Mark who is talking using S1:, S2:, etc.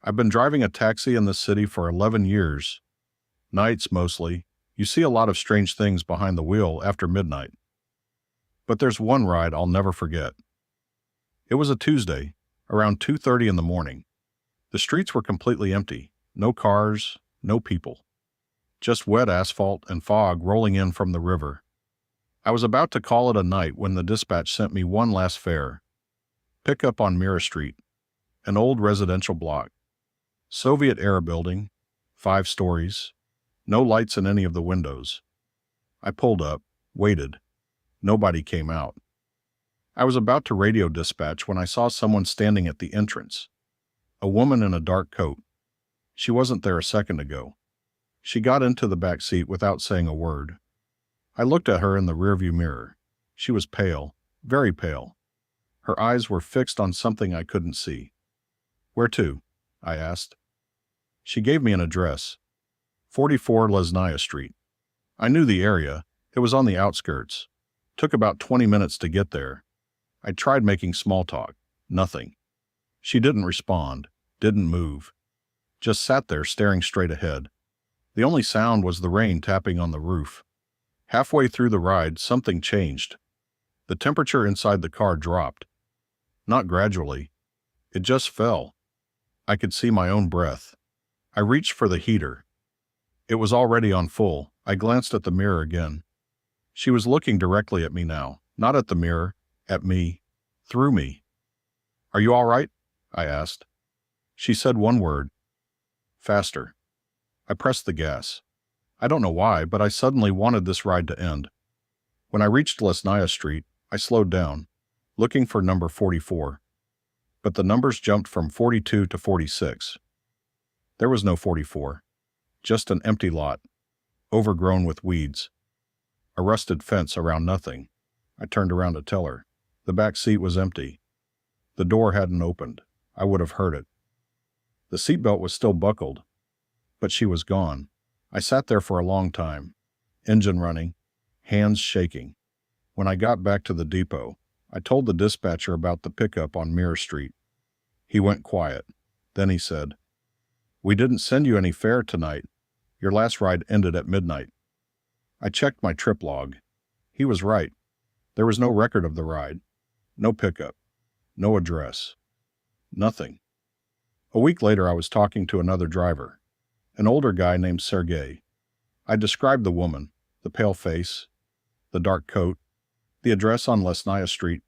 S1: I've been driving a taxi in this city for 11 years. Nights, mostly. You see a lot of strange things behind the wheel after midnight. But there's one ride I'll never forget. It was a Tuesday, around 2:30 in the morning. The streets were completely empty. No cars, no people. Just wet asphalt and fog rolling in from the river. I was about to call it a night when the dispatch sent me one last fare. Pick up on Mira Street, an old residential block. Soviet-era building, 5 stories, no lights in any of the windows. I pulled up, waited. Nobody came out. I was about to radio dispatch when I saw someone standing at the entrance. A woman in a dark coat. She wasn't there a second ago. She got into the back seat without saying a word. I looked at her in the rearview mirror. She was pale, very pale. Her eyes were fixed on something I couldn't see. "Where to?" I asked. She gave me an address. 44 Lesnaya Street. I knew the area. It was on the outskirts. Took about 20 minutes to get there. I tried making small talk. Nothing. She didn't respond, didn't move. Just sat there staring straight ahead. The only sound was the rain tapping on the roof. Halfway through the ride, something changed. The temperature inside the car dropped. Not gradually. It just fell. I could see my own breath. I reached for the heater. It was already on full. I glanced at the mirror again. She was looking directly at me now, not at the mirror, at me, through me. "Are you all right?" I asked. She said one word. "Faster." I pressed the gas. I don't know why, but I suddenly wanted this ride to end. When I reached Lesnaya Street, I slowed down, looking for number 44. But the numbers jumped from 42 to 46. There was no 44. Just an empty lot, overgrown with weeds. A rusted fence around nothing. I turned around to tell her. The back seat was empty. The door hadn't opened. I would have heard it. The seatbelt was still buckled, but she was gone. I sat there for a long time, engine running, hands shaking. When I got back to the depot, I told the dispatcher about the pickup on Mirror Street. He went quiet. Then he said, "We didn't send you any fare tonight. Your last ride ended at midnight." I checked my trip log. He was right. There was no record of the ride. No pickup. No address. Nothing. A week later, I was talking to another driver, an older guy named Sergei. I described the woman, the pale face, the dark coat, the address on Lesnaya Street,